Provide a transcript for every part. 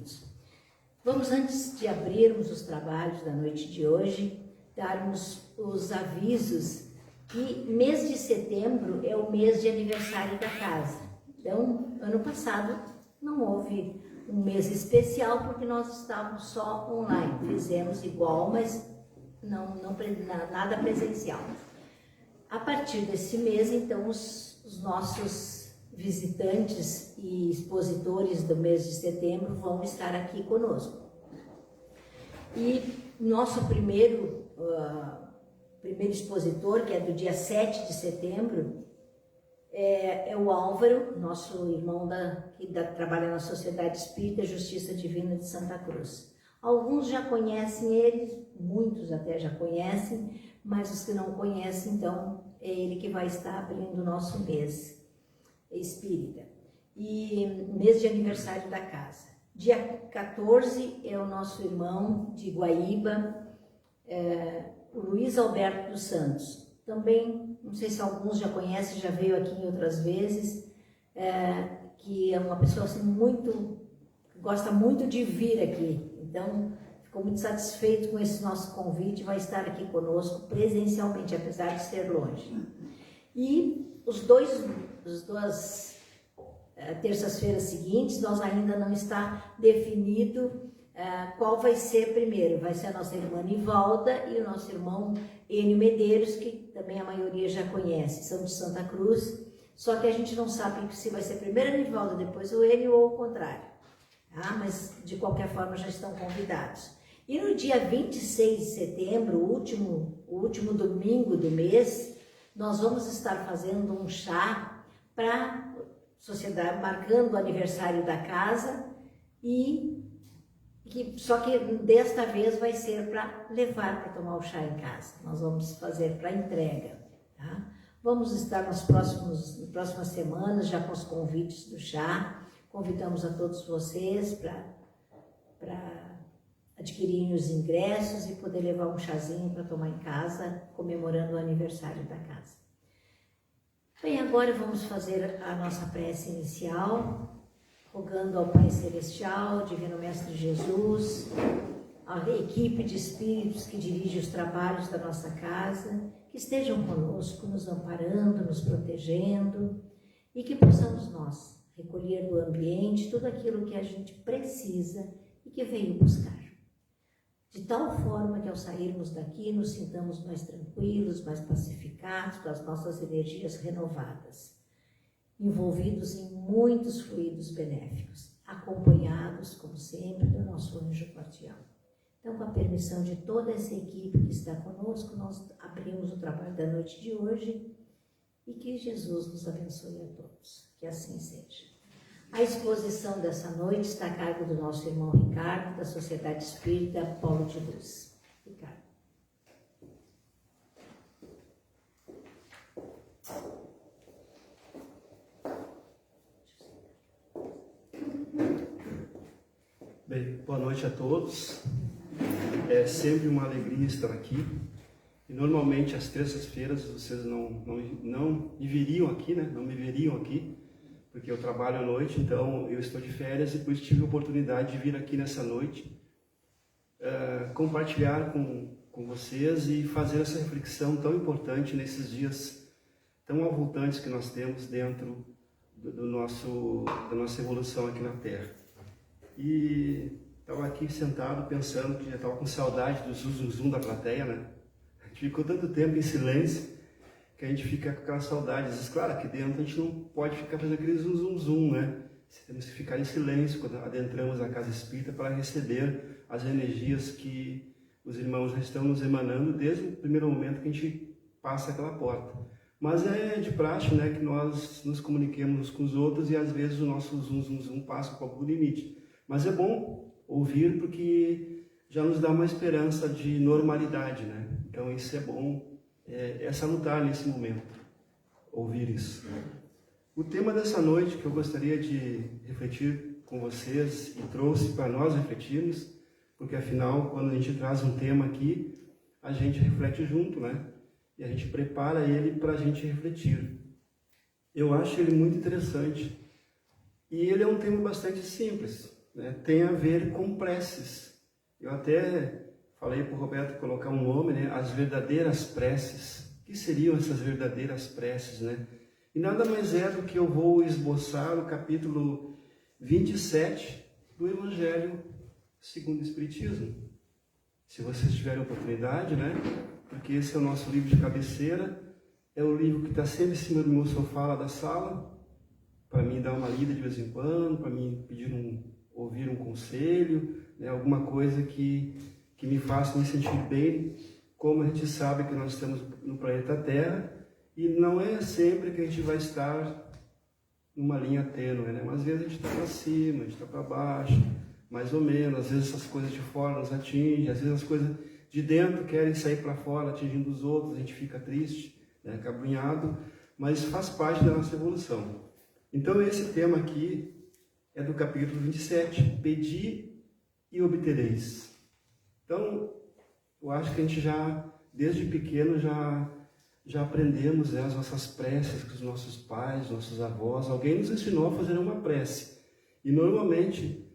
queridos. Vamos, antes de abrirmos os trabalhos da noite de hoje, darmos os avisos que mês de setembro é o mês de aniversário da casa. Então, ano passado não houve um mês especial porque nós estávamos só online. Fizemos igual, mas nada presencial. A partir desse mês, então, os nossos visitantes e expositores do mês de setembro vão estar aqui conosco. E nosso primeiro expositor, que é do dia 7 de setembro, é o Álvaro, nosso irmão que trabalha na Sociedade Espírita Justiça Divina de Santa Cruz. Alguns já conhecem ele, muitos até já conhecem, mas os que não conhecem, então, é ele que vai estar abrindo o nosso mês espírita. E mês de aniversário da casa. Dia 14 é o nosso irmão de Guaíba, o Luiz Alberto dos Santos. Também, não sei se alguns já conhecem, já veio aqui em outras vezes, que é uma pessoa assim, que gosta muito de vir aqui. Então, ficou muito satisfeito com esse nosso convite, vai estar aqui conosco presencialmente, apesar de ser longe. E as duas terças-feiras seguintes, nós ainda não está definido qual vai ser primeiro. Vai ser a nossa irmã Nivalda e o nosso irmão Enio Medeiros, que também a maioria já conhece, são de Santa Cruz, só que a gente não sabe se vai ser primeiro a Nivalda, depois o Enio ou o contrário. Mas de qualquer forma já estão convidados. E no dia 26 de setembro, o último domingo do mês, nós vamos estar fazendo um chá para sociedade, marcando o aniversário da casa, só que desta vez vai ser para levar para tomar o chá em casa. Nós vamos fazer para entrega. Tá? Vamos estar nas próximas semanas já com os convites do chá. Convidamos a todos vocês para adquirirem os ingressos e poder levar um chazinho para tomar em casa, comemorando o aniversário da casa. Bem, agora vamos fazer a nossa prece inicial, rogando ao Pai Celestial, Divino Mestre Jesus, a equipe de espíritos que dirige os trabalhos da nossa casa, que estejam conosco, nos amparando, nos protegendo, e que possamos nós recolher do ambiente tudo aquilo que a gente precisa e que veio buscar. De tal forma que ao sairmos daqui nos sintamos mais tranquilos, mais pacificados, com as nossas energias renovadas, envolvidos em muitos fluidos benéficos, acompanhados, como sempre, do nosso anjo guardião. Então, com a permissão de toda essa equipe que está conosco, nós abrimos o trabalho da noite de hoje e que Jesus nos abençoe a todos. Que assim seja. A exposição dessa noite está a cargo do nosso irmão Ricardo, da Sociedade Espírita Polo de Luz. Ricardo. Bem, boa noite a todos. É sempre uma alegria estar aqui. E normalmente às terças-feiras vocês não me viriam aqui, né? Não me veriam aqui, porque eu trabalho à noite, então eu estou de férias e por isso tive a oportunidade de vir aqui nessa noite, compartilhar com vocês e fazer essa reflexão tão importante nesses dias tão avultantes que nós temos dentro da nossa evolução aqui na Terra. E estava aqui sentado pensando que já estava com saudade do zum da plateia, né? A gente ficou tanto tempo em silêncio que a gente fica com aquelas saudades. Claro, aqui dentro a gente não pode ficar fazendo aquele zum, né? Temos que ficar em silêncio quando adentramos a casa espírita para receber as energias que os irmãos já estão nos emanando desde o primeiro momento que a gente passa aquela porta. Mas é de praxe, né, que nós nos comuniquemos uns com os outros e às vezes o nosso zum passa um pouco do limite. Mas é bom ouvir porque já nos dá uma esperança de normalidade, né? Então isso é bom, é salutar nesse momento, ouvir isso. O tema dessa noite que eu gostaria de refletir com vocês e trouxe para nós refletirmos, porque afinal, quando a gente traz um tema aqui, a gente reflete junto, né? E a gente prepara ele para a gente refletir. Eu acho ele muito interessante. E ele é um tema bastante simples. né, tem a ver com preces. Eu até falei para o Roberto colocar um nome, né, as verdadeiras preces. O que seriam essas verdadeiras preces, né? E nada mais é do que eu vou esboçar o capítulo 27 do Evangelho segundo o Espiritismo. Se vocês tiverem oportunidade, né? Porque esse é o nosso livro de cabeceira, é o livro que está sempre em cima do meu sofá lá da sala, para mim dar uma lida de vez em quando, para mim ouvir um conselho, né? Alguma coisa que me faça me sentir bem, como a gente sabe que nós estamos no planeta Terra, e não é sempre que a gente vai estar numa linha tênue, né? Mas às vezes a gente está para cima, a gente está para baixo, mais ou menos. Às vezes essas coisas de fora nos atingem, às vezes as coisas de dentro querem sair para fora, atingindo os outros, a gente fica triste, né? Acabrunhado, mas faz parte da nossa evolução. Então esse tema aqui é do capítulo 27, Pedi e obtereis. Então, eu acho que a gente já, desde pequeno, já aprendemos, né, as nossas preces com os nossos pais, nossos avós. Alguém nos ensinou a fazer uma prece. E normalmente,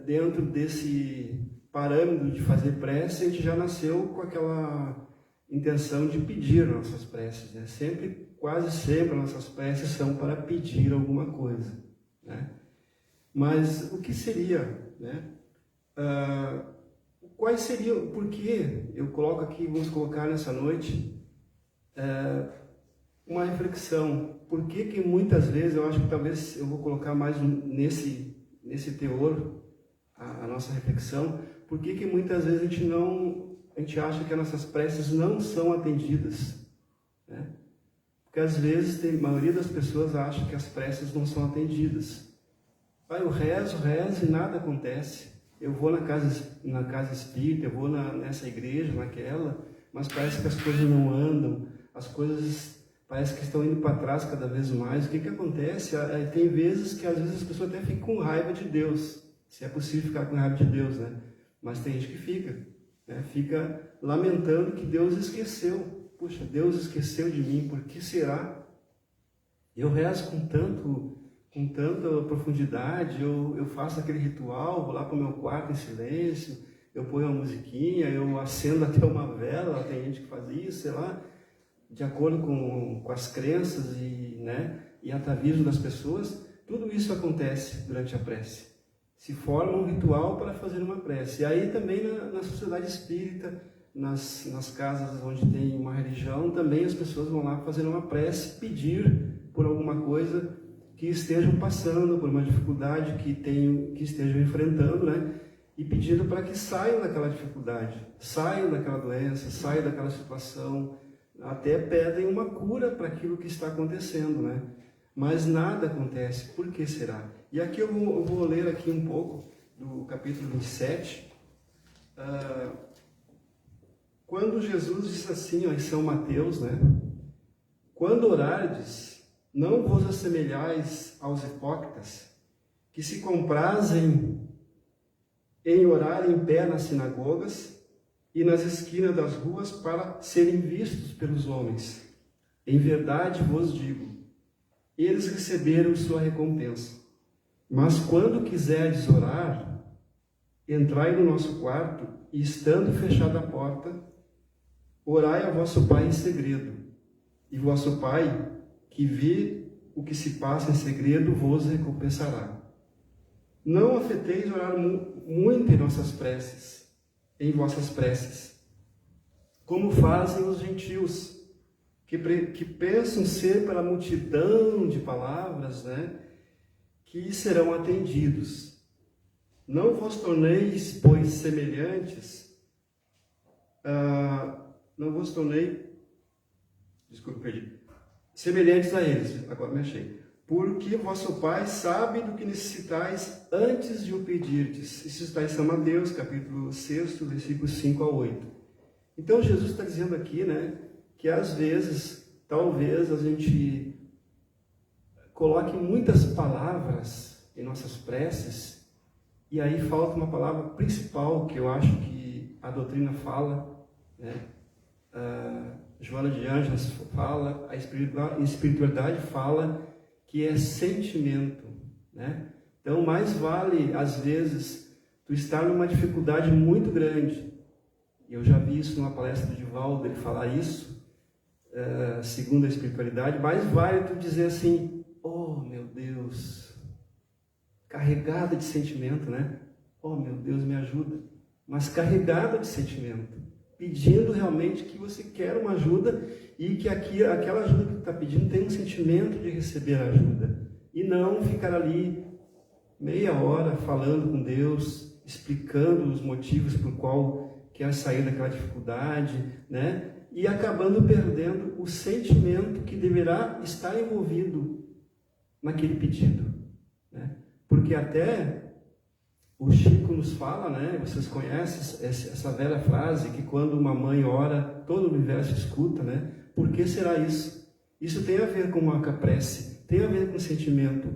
dentro desse parâmetro de fazer prece, a gente já nasceu com aquela intenção de pedir nossas preces, né? Quase sempre, nossas preces são para pedir alguma coisa, né? Mas o que seria, né? Quais seriam, por que eu coloco aqui, vamos colocar nessa noite, uma reflexão. Por que muitas vezes, eu acho que talvez eu vou colocar mais nesse teor a nossa reflexão, por que muitas vezes a gente acha que as nossas preces não são atendidas, né? Porque às vezes a maioria das pessoas acha que as preces não são atendidas. Eu rezo e nada acontece. Eu vou na casa espírita, eu vou nessa igreja, naquela, mas parece que as coisas não andam, as coisas parece que estão indo para trás cada vez mais. O que acontece? Tem vezes que às vezes as pessoas até ficam com raiva de Deus, se é possível ficar com raiva de Deus, né? Mas tem gente que fica, né? Fica lamentando que Deus esqueceu. Puxa, Deus esqueceu de mim, por que será? Eu rezo com tanta profundidade, eu faço aquele ritual, vou lá para o meu quarto em silêncio, eu ponho uma musiquinha, eu acendo até uma vela, tem gente que faz isso, sei lá, de acordo com as crenças e atavismo das pessoas. Tudo isso acontece durante a prece. Se forma um ritual para fazer uma prece. E aí também na sociedade espírita, nas casas onde tem uma religião, também as pessoas vão lá fazer uma prece, pedir por alguma coisa que estejam passando, por uma dificuldade que estejam enfrentando, né? E pedindo para que saiam daquela dificuldade, saiam daquela doença, saiam daquela situação, até pedem uma cura para aquilo que está acontecendo, né? Mas nada acontece. Por que será? E aqui eu vou ler aqui um pouco do capítulo 27, quando Jesus disse assim, ó, em São Mateus, né? Quando orardes, não vos assemelhais aos hipócritas, que se comprazem em orar em pé nas sinagogas e nas esquinas das ruas para serem vistos pelos homens. Em verdade vos digo, eles receberam sua recompensa. Mas quando quiserdes orar, entrai no nosso quarto e, estando fechada a porta, orai a vosso Pai em segredo, e vosso Pai, que vê o que se passa em segredo, vos recompensará. Não afeteis orar muito em vossas preces, como fazem os gentios, que pensam ser pela multidão de palavras, né, que serão atendidos. Não vos torneis, pois, semelhantes, semelhantes a eles, agora me achei, porque vosso Pai sabe do que necessitais antes de o pedirdes. Isso está em São Mateus, capítulo 6, versículos 5 a 8. Então Jesus está dizendo aqui, né, que às vezes, talvez a gente coloque muitas palavras em nossas preces, e aí falta uma palavra principal que eu acho que a doutrina fala, né? Joana de Ângeles fala, a espiritualidade fala, que é sentimento, né? Então, mais vale, às vezes, tu estar numa dificuldade muito grande. Eu já vi isso numa palestra do Divaldo, ele falar isso, segundo a espiritualidade, mais vale tu dizer assim, oh, meu Deus, carregada de sentimento, né? Oh, meu Deus, me ajuda. Mas carregada de sentimento, pedindo realmente que você quer uma ajuda e que aquela ajuda que tu está pedindo tem um sentimento de receber a ajuda. E não ficar ali meia hora falando com Deus, explicando os motivos por qual quer sair daquela dificuldade, né? E acabando perdendo o sentimento que deverá estar envolvido naquele pedido, né? Porque até o Chico nos fala, né? Vocês conhecem essa velha frase que quando uma mãe ora, todo o universo escuta, né? Por que será isso? Isso tem a ver com uma prece, tem a ver com sentimento.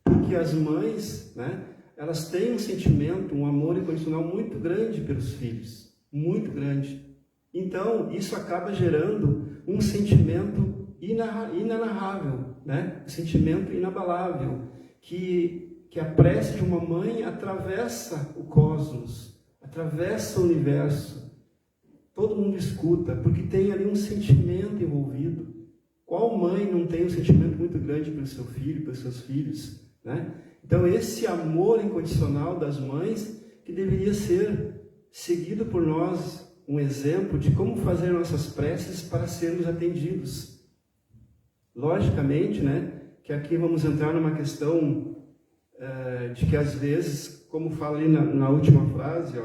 Porque as mães, né, elas têm um sentimento, um amor incondicional muito grande pelos filhos, muito grande. Então, isso acaba gerando um sentimento inenarrável, né? Um sentimento inabalável, que a prece de uma mãe atravessa o cosmos, atravessa o universo. Todo mundo escuta, porque tem ali um sentimento envolvido. Qual mãe não tem um sentimento muito grande pelo seu filho, pelos seus filhos, né? Então, esse amor incondicional das mães, que deveria ser seguido por nós, um exemplo de como fazer nossas preces para sermos atendidos. Logicamente, né, que aqui vamos entrar numa questão de que às vezes, como fala ali na última frase,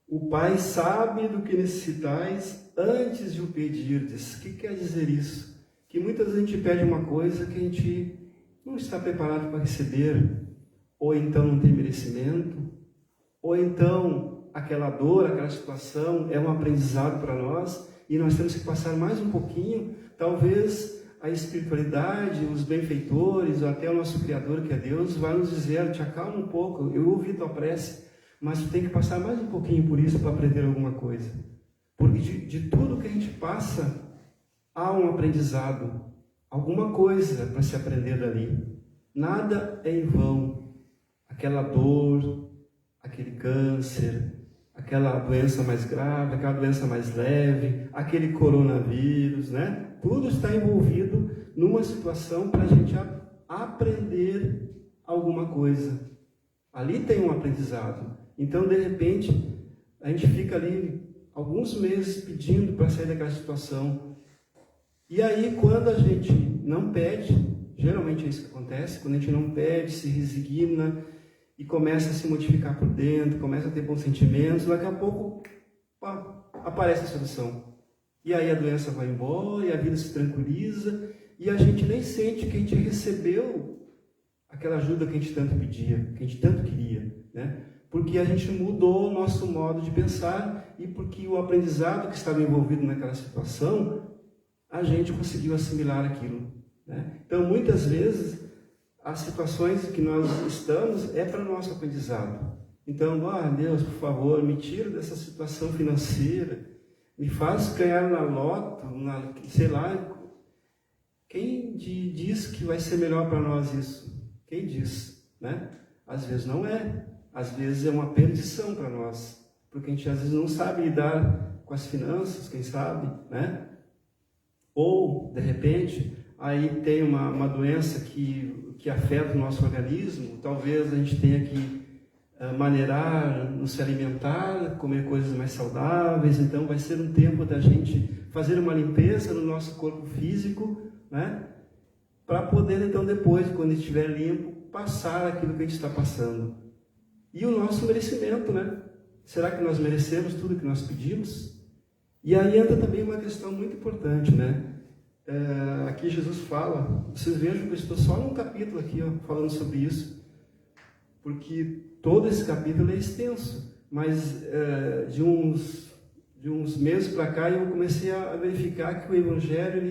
o Pai sabe do que necessitais antes de o pedirdes. O que quer dizer isso? Que muitas vezes a gente pede uma coisa que a gente não está preparado para receber, ou então não tem merecimento, ou então aquela dor, aquela situação é um aprendizado para nós e nós temos que passar mais um pouquinho, talvez a espiritualidade, os benfeitores, ou até o nosso Criador, que é Deus, vai nos dizer, te acalma um pouco, eu ouvi tua prece, mas tu tem que passar mais um pouquinho por isso para aprender alguma coisa. Porque de tudo que a gente passa, há um aprendizado, alguma coisa para se aprender dali. Nada é em vão. Aquela dor, aquele câncer, aquela doença mais grave, aquela doença mais leve, aquele coronavírus, né? Tudo está envolvido numa situação para a gente aprender alguma coisa. Ali tem um aprendizado. Então, de repente, a gente fica ali alguns meses pedindo para sair daquela situação. E aí, quando a gente não pede, geralmente é isso que acontece, quando a gente não pede, se resigna e começa a se modificar por dentro, começa a ter bons sentimentos, daqui a pouco aparece a solução. E aí a doença vai embora, e a vida se tranquiliza, e a gente nem sente que a gente recebeu aquela ajuda que a gente tanto pedia, que a gente tanto queria, né? Porque a gente mudou o nosso modo de pensar e porque o aprendizado que estava envolvido naquela situação, a gente conseguiu assimilar aquilo, né? Então, muitas vezes, as situações que nós estamos é para o nosso aprendizado. Então, Deus, por favor, me tira dessa situação financeira, me faz ganhar na loto, sei lá. Quem diz que vai ser melhor para nós isso? Quem diz, né? Às vezes não é. Às vezes é uma perdição para nós. Porque a gente às vezes não sabe lidar com as finanças, quem sabe, né? Ou, de repente, aí tem uma doença que afeta o nosso organismo. Talvez a gente tenha que maneirar, nos alimentar, comer coisas mais saudáveis. Então vai ser um tempo da gente fazer uma limpeza no nosso corpo físico, né? Para poder então depois, quando estiver limpo, passar aquilo que a gente está passando. E o nosso merecimento, né? Será que nós merecemos tudo que nós pedimos? E aí entra também uma questão muito importante, né? Aqui Jesus fala, vocês vejam que eu estou só num capítulo aqui, falando sobre isso, porque todo esse capítulo é extenso, mas de uns meses para cá eu comecei a verificar que o Evangelho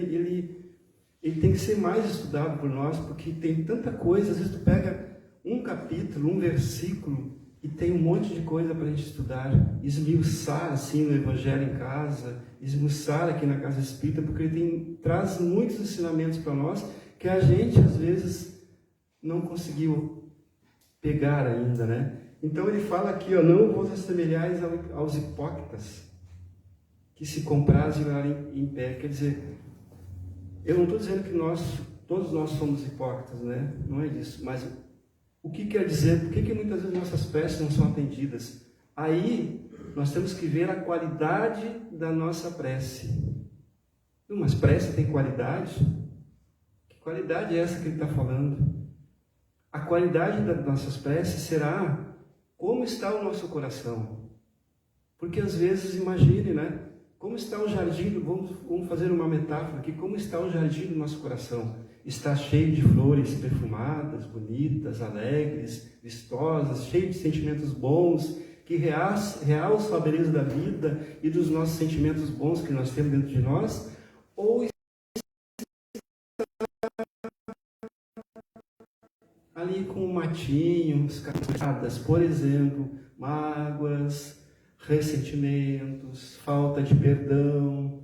ele tem que ser mais estudado por nós, porque tem tanta coisa. Às vezes tu pega um capítulo, um versículo, e tem um monte de coisa para a gente estudar, esmiuçar assim no Evangelho em casa, esmiuçar aqui na Casa Espírita, porque ele traz muitos ensinamentos para nós, que a gente às vezes não conseguiu pegar ainda, né? Então ele fala aqui, ó, não vos assemelhais aos hipócritas, que se comprazem em pé. Quer dizer, eu não estou dizendo que todos nós somos hipócritas, né? Não é isso. Mas o que quer dizer? Por que muitas vezes nossas preces não são atendidas? Aí nós temos que ver a qualidade da nossa prece. Mas prece tem qualidade? Que qualidade é essa que ele está falando? A qualidade das nossas preces será como está o nosso coração. Porque às vezes, imagine, né? Como está o jardim, vamos fazer uma metáfora aqui, como está o jardim do nosso coração? Está cheio de flores perfumadas, bonitas, alegres, vistosas, cheio de sentimentos bons, que realçam a beleza da vida e dos nossos sentimentos bons que nós temos dentro de nós? Ou ali com um matinho, escapadas, por exemplo, mágoas, ressentimentos, falta de perdão,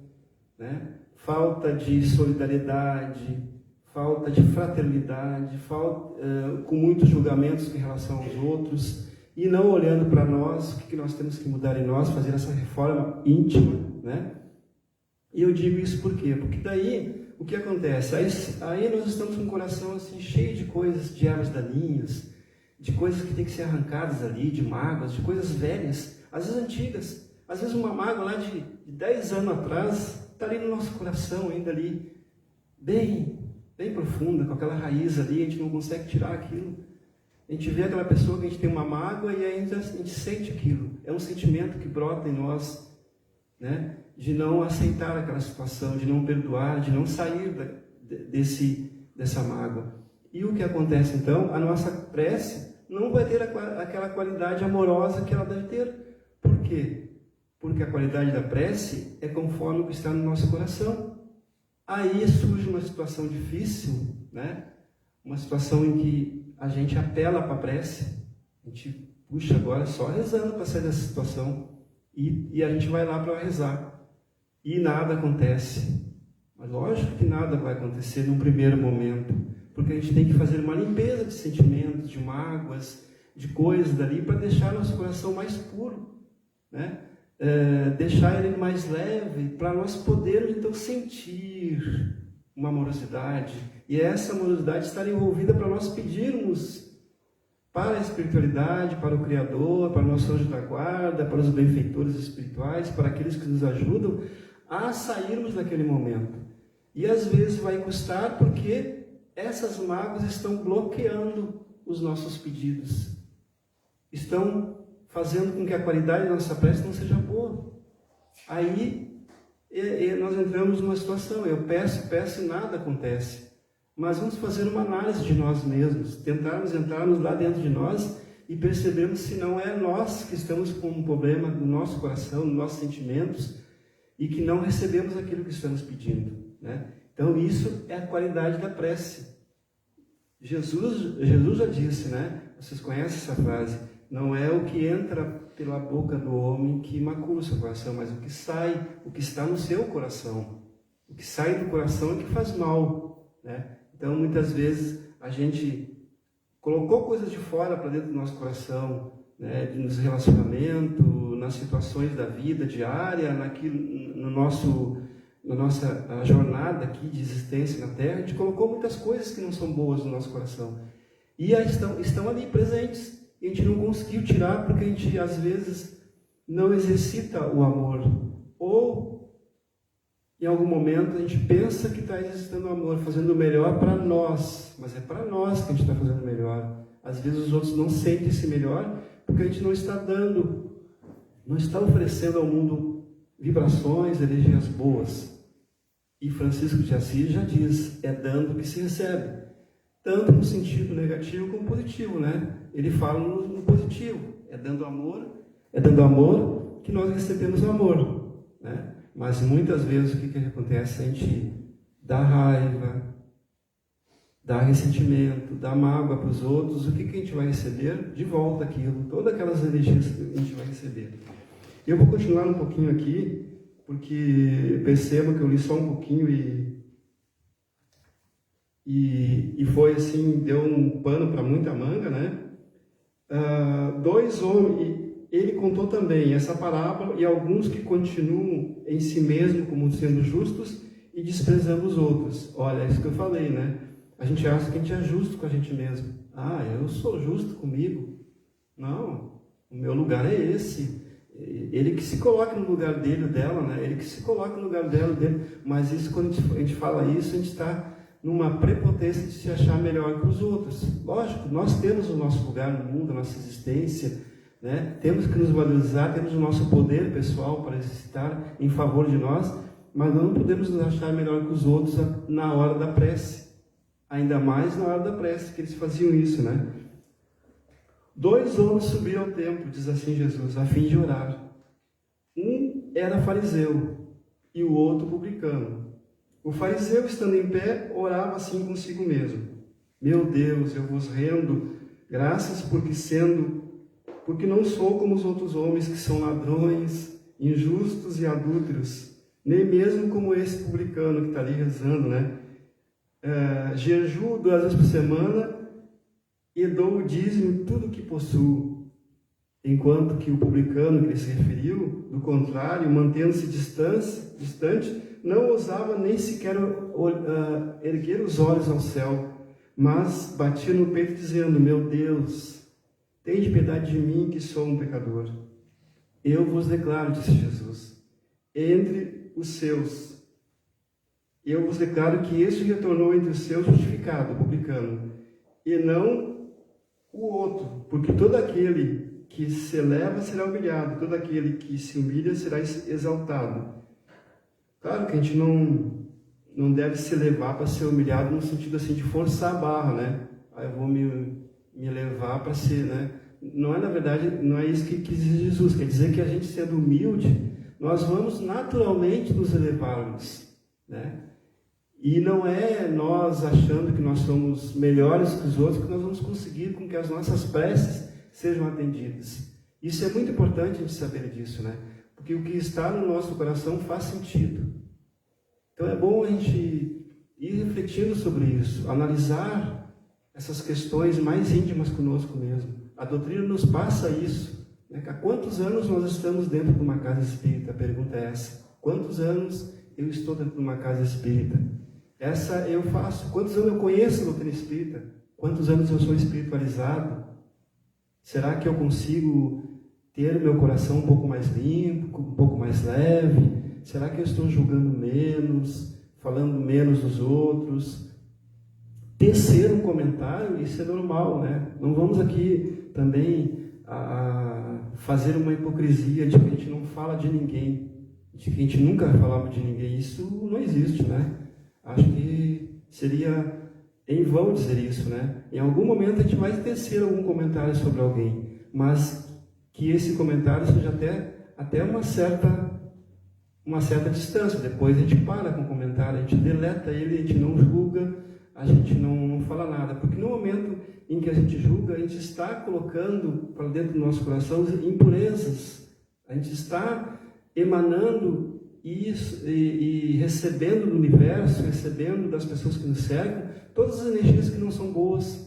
né? Falta de solidariedade, falta de fraternidade, com muitos julgamentos em relação aos outros, e não olhando para nós, o que nós temos que mudar em nós, fazer essa reforma íntima, né? E eu digo isso por quê? Porque daí, o que acontece? Aí nós estamos com o coração assim, cheio de coisas, de ervas daninhas, de coisas que têm que ser arrancadas ali, de mágoas, de coisas velhas, às vezes antigas. Às vezes uma mágoa lá de 10 anos atrás está ali no nosso coração, ainda ali, bem profunda, com aquela raiz ali, a gente não consegue tirar aquilo. A gente vê aquela pessoa que a gente tem uma mágoa e ainda a gente sente aquilo. É um sentimento que brota em nós, né? De não aceitar aquela situação, de não perdoar, de não sair dessa mágoa. E o que acontece então? A nossa prece não vai ter aquela qualidade amorosa que ela deve ter. Por quê? Porque a qualidade da prece é conforme o que está no nosso coração. Aí surge uma situação difícil, né? Uma situação em que a gente apela para a prece, a gente puxa agora só rezando para sair dessa situação, e a gente vai lá para rezar. E nada acontece. Mas lógico que nada vai acontecer num primeiro momento, porque a gente tem que fazer uma limpeza de sentimentos, de mágoas, de coisas dali, para deixar nosso coração mais puro, né? Deixar ele mais leve, para nós podermos então sentir uma amorosidade, e essa amorosidade estar envolvida para nós pedirmos para a espiritualidade, para o Criador, para o nosso anjo da guarda, para os benfeitores espirituais, para aqueles que nos ajudam a sairmos daquele momento. E às vezes vai custar porque essas mágoas estão bloqueando os nossos pedidos. Estão fazendo com que a qualidade da nossa prece não seja boa. Aí nós entramos numa situação, eu peço e nada acontece. Mas vamos fazer uma análise de nós mesmos, tentarmos entrarmos lá dentro de nós e percebermos se não é nós que estamos com um problema no nosso coração, nos nossos sentimentos, e que não recebemos aquilo que estamos pedindo, né? Então isso é a qualidade da prece. Jesus já disse, né? Vocês conhecem essa frase? Não é o que entra pela boca do homem que macula o seu coração, mas o que sai, o que está no seu coração. O que sai do coração é que faz mal, né? Então muitas vezes a gente colocou coisas de fora para dentro do nosso coração, né? Nos relacionamentos, nas situações da vida diária, na nossa jornada aqui de existência na Terra, a gente colocou muitas coisas que não são boas no nosso coração. E estão ali presentes. E a gente não conseguiu tirar porque a gente, às vezes, não exercita o amor. Ou, em algum momento, a gente pensa que está exercitando o amor, fazendo o melhor para nós. Mas é para nós que a gente está fazendo o melhor. Às vezes os outros não sentem esse melhor porque a gente não está dando, não está oferecendo ao mundo vibrações, energias boas. E Francisco de Assis já diz, é dando que se recebe. Tanto no sentido negativo como positivo, né? Ele fala no positivo, é dando amor que nós recebemos amor, né? Mas muitas vezes o que acontece? A gente dá raiva, dá ressentimento, dá mágoa para os outros, o que a gente vai receber? De volta aquilo, todas aquelas energias que a gente vai receber. Eu vou continuar um pouquinho aqui, porque percebo que eu li só um pouquinho e foi assim, deu um pano para muita manga, né? Dois homens, ele contou também essa parábola, e alguns que continuam em si mesmo como sendo justos e desprezando os outros. Olha, é isso que eu falei, né? A gente acha que a gente é justo com a gente mesmo. Eu sou justo comigo. Não, o meu lugar é esse. Ele que se coloca no lugar dele ou dela, né? Ele que se coloca no lugar dela ou dele. Mas isso, quando a gente fala isso, a gente está numa prepotência de se achar melhor que os outros. Lógico, nós temos o nosso lugar no mundo, a nossa existência, né? Temos que nos valorizar, temos o nosso poder pessoal para exercitar em favor de nós, mas não podemos nos achar melhor que os outros na hora da prece. Ainda mais na hora da prece, que eles faziam isso, né? 2 homens subiram ao templo, diz assim Jesus, a fim de orar. Um era fariseu e o outro publicano. O fariseu, estando em pé, orava assim consigo mesmo: meu Deus, eu vos rendo graças porque não sou como os outros homens que são ladrões, injustos e adúlteros, nem mesmo como esse publicano que está ali rezando, né? Jejuo 2 vezes por semana e dou o dízimo de tudo que possuo. Enquanto que o publicano que ele se referiu, do contrário, mantendo-se distante, não ousava nem sequer erguer os olhos ao céu, mas batia no peito dizendo: meu Deus, tende piedade de mim, que sou um pecador. Eu vos declaro, disse Jesus, entre os seus, eu vos declaro que este retornou entre os seus justificado, o publicano, e não o outro, porque todo aquele que se eleva será humilhado, todo aquele que se humilha será exaltado. Claro que a gente não deve se levar para ser humilhado no sentido assim de forçar a barra, né? Eu vou me levar para ser, né? Não é, na verdade, não é isso que diz Jesus. Quer dizer que a gente, sendo humilde, nós vamos naturalmente nos elevarmos, né? E não é nós achando que nós somos melhores que os outros que nós vamos conseguir com que as nossas preces sejam atendidas. Isso é muito importante a gente saber disso, né? Porque o que está no nosso coração faz sentido. Então é bom a gente ir refletindo sobre isso, analisar essas questões mais íntimas conosco mesmo. A doutrina nos passa isso, né? Há quantos anos nós estamos dentro de uma casa espírita? A pergunta é essa. Quantos anos eu estou dentro de uma casa espírita? Essa eu faço. Quantos anos eu conheço a doutrina espírita? Quantos anos eu sou espiritualizado? Será que eu consigo ter o meu coração um pouco mais limpo, um pouco mais leve? Será que eu estou julgando menos, falando menos dos outros? Tecer um comentário, isso é normal, né? Não vamos aqui também fazer uma hipocrisia de que a gente não fala de ninguém, de que a gente nunca falava de ninguém. Isso não existe, né? Acho que seria em vão dizer isso, né? Em algum momento a gente vai tecer algum comentário sobre alguém, mas que esse comentário seja até uma certa distância. Depois a gente para com o comentário, a gente deleta ele, a gente não julga, a gente não fala nada, porque no momento em que a gente julga, a gente está colocando para dentro do nosso coração impurezas, a gente está emanando isso e recebendo do universo, recebendo das pessoas que nos cercam, todas as energias que não são boas,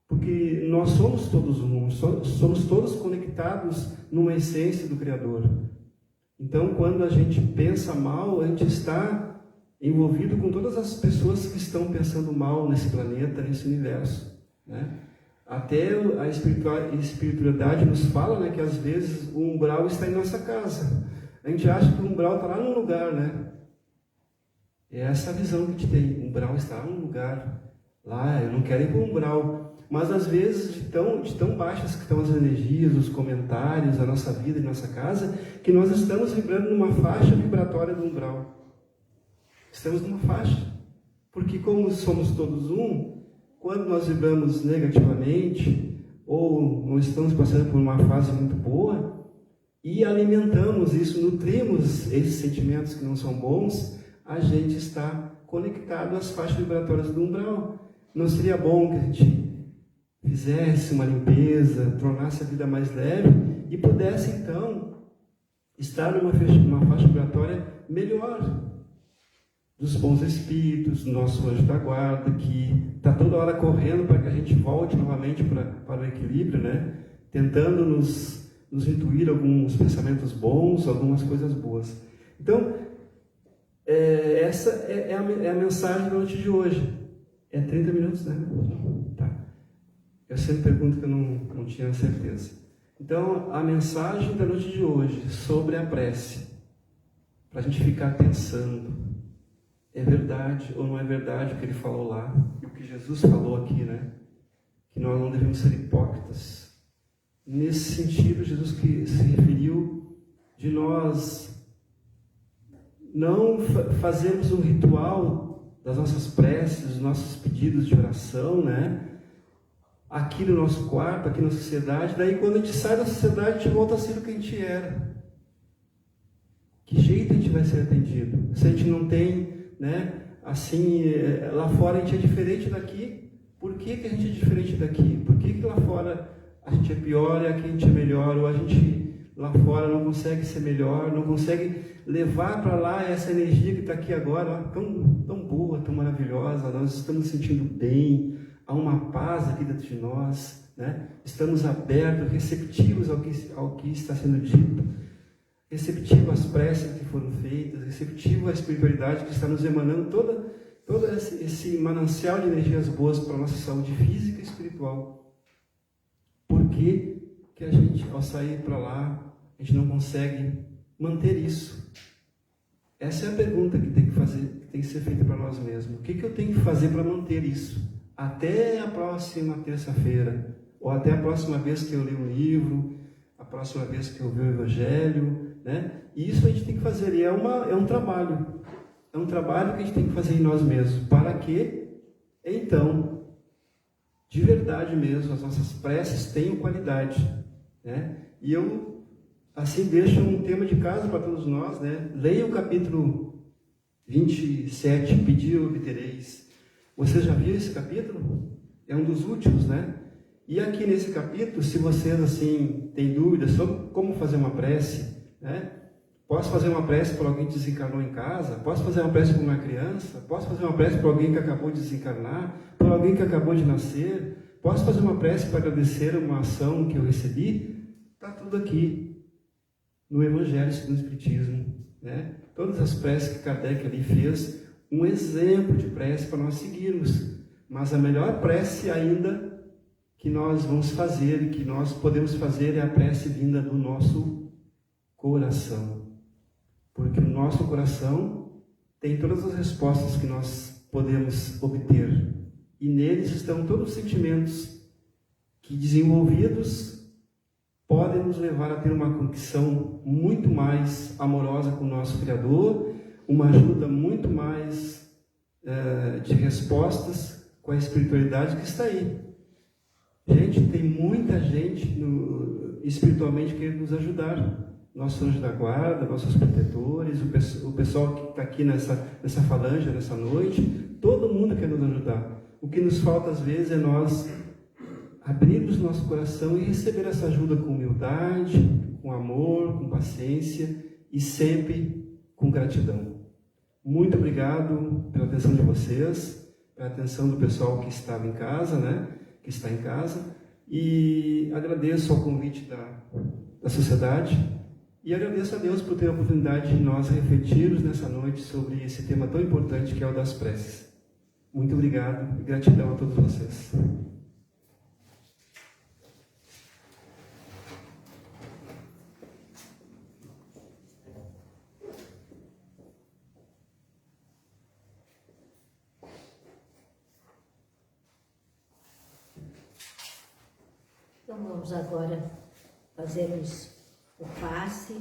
porque nós somos todos um, somos todos conectados numa essência do Criador. Então, quando a gente pensa mal, a gente está envolvido com todas as pessoas que estão pensando mal nesse planeta, nesse universo, né? Até a espiritualidade nos fala, né, que às vezes o umbral está em nossa casa. A gente acha que o umbral está lá num lugar, né? É essa a visão que a gente tem. O umbral está lá num lugar. Lá, eu não quero ir para o umbral. Mas às vezes, de tão baixas que estão as energias, os comentários, a nossa vida e nossa casa, que nós estamos vibrando numa faixa vibratória do umbral. Estamos numa faixa. Porque como somos todos um, quando nós vibramos negativamente, ou não estamos passando por uma fase muito boa, e alimentamos isso, nutrimos esses sentimentos que não são bons, a gente está conectado às faixas vibratórias do umbral. Não seria bom que a gente fizesse uma limpeza, tornasse a vida mais leve e pudesse então estar numa faixa vibratória melhor, dos bons espíritos, do nosso anjo da guarda, que está toda hora correndo para que a gente volte novamente para o equilíbrio, né? Tentando nos intuir alguns pensamentos bons, algumas coisas boas. Então, essa é a mensagem da noite de hoje. É 30 minutos, né? Tá. Eu sempre pergunto que eu não tinha certeza. Então, a mensagem da noite de hoje sobre a prece, para a gente ficar pensando, é verdade ou não é verdade o que ele falou lá, e o que Jesus falou aqui, né? Que nós não devemos ser hipócritas. Nesse sentido, Jesus que se referiu de nós não fazermos um ritual das nossas preces, dos nossos pedidos de oração, né? Aqui no nosso quarto, aqui na sociedade. Daí, quando a gente sai da sociedade, a gente volta a ser o que a gente era. Que jeito a gente vai ser atendido? Se a gente não tem, né? Assim, lá fora a gente é diferente daqui. Por que a gente é diferente daqui? Por que lá fora a gente é pior e aqui a gente é melhor? Ou a gente lá fora não consegue ser melhor, não consegue levar para lá essa energia que está aqui agora, tão boa, tão maravilhosa. Nós estamos sentindo bem, há uma paz aqui dentro de nós, né? Estamos abertos, receptivos ao que está sendo dito, receptivos às preces que foram feitas, receptivos à espiritualidade que está nos emanando, todo esse manancial de energias boas para a nossa saúde física e espiritual. Por que a gente, ao sair para lá, a gente não consegue manter isso? Essa é a pergunta que tem que ser feita para nós mesmos. O que eu tenho que fazer para manter isso? Até a próxima terça-feira, ou até a próxima vez que eu ler um livro, a próxima vez que eu ver o Evangelho, né? E isso a gente tem que fazer, e é um trabalho. É um trabalho que a gente tem que fazer em nós mesmos, para que, então, de verdade mesmo, as nossas preces tenham qualidade, né? E eu, assim, deixo um tema de casa para todos nós, né? Leia o capítulo 27, Pedi e obtereis. Você já viu esse capítulo? É um dos últimos, né? E aqui nesse capítulo, se vocês, assim, têm dúvidas sobre como fazer uma prece, né? Posso fazer uma prece por alguém que desencarnou em casa? Posso fazer uma prece por uma criança? Posso fazer uma prece por alguém que acabou de desencarnar? Por alguém que acabou de nascer? Posso fazer uma prece para agradecer uma ação que eu recebi? Está tudo aqui no Evangelho segundo o Espiritismo, né? Todas as preces que Kardec ali fez, um exemplo de prece para nós seguirmos. Mas a melhor prece ainda que nós vamos fazer e que nós podemos fazer é a prece vinda do nosso coração. Porque o nosso coração tem todas as respostas que nós podemos obter. E neles estão todos os sentimentos que, desenvolvidos, podem nos levar a ter uma conexão muito mais amorosa com o nosso Criador, uma ajuda muito mais de respostas com a espiritualidade que está aí. Gente, tem muita gente espiritualmente querendo nos ajudar. Nossos anjos da guarda, nossos protetores, o pessoal que está aqui nessa falange, nessa noite, todo mundo quer nos ajudar. O que nos falta às vezes é nós abrirmos nosso coração e receber essa ajuda com humildade, com amor, com paciência e sempre com gratidão. Muito obrigado pela atenção de vocês, pela atenção do pessoal que estava em casa, né? Que está em casa, e agradeço ao convite da sociedade. E agradeço a Deus por ter a oportunidade de nós refletirmos nessa noite sobre esse tema tão importante que é o das preces. Muito obrigado e gratidão a todos vocês. Então vamos agora fazermos o passe.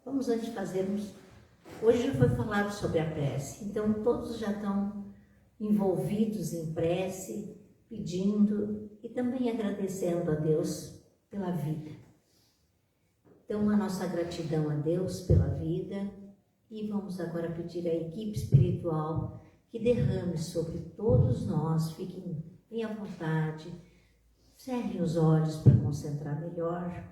Vamos antes fazermos. Hoje já foi falado sobre a prece, então todos já estão envolvidos em prece, pedindo e também agradecendo a Deus pela vida. Então a nossa gratidão a Deus pela vida, e vamos agora pedir à equipe espiritual que derrame sobre todos nós, fiquem bem à vontade, cerrem os olhos para concentrar melhor.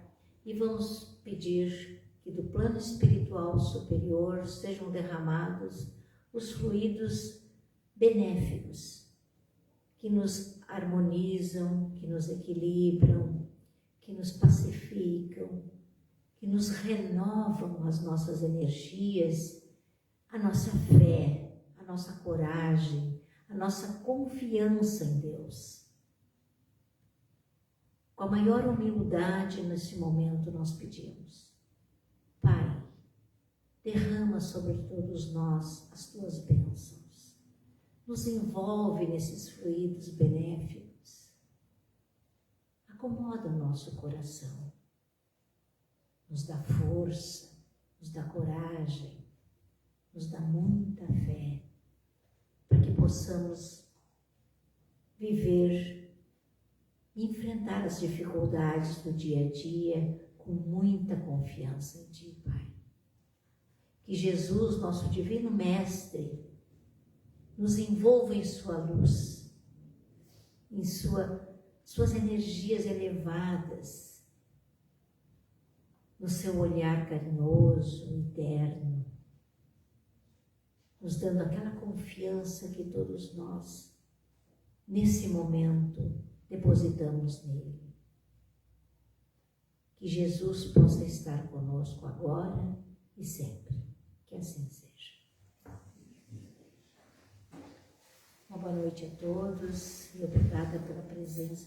E vamos pedir que do plano espiritual superior sejam derramados os fluidos benéficos que nos harmonizam, que nos equilibram, que nos pacificam, que nos renovam as nossas energias, a nossa fé, a nossa coragem, a nossa confiança em Deus. Com a maior humildade nesse momento nós pedimos: Pai, derrama sobre todos nós as tuas bênçãos, nos envolve nesses fluidos benéficos, acomoda o nosso coração, nos dá força, nos dá coragem, nos dá muita fé, para que possamos viver e enfrentar as dificuldades do dia a dia com muita confiança em Ti, Pai. Que Jesus, nosso Divino Mestre, nos envolva em sua luz, em suas energias elevadas, no seu olhar carinhoso, eterno, nos dando aquela confiança que todos nós, nesse momento, depositamos nele. Que Jesus possa estar conosco agora e sempre. Que assim seja. Uma boa noite a todos e obrigada pela presença.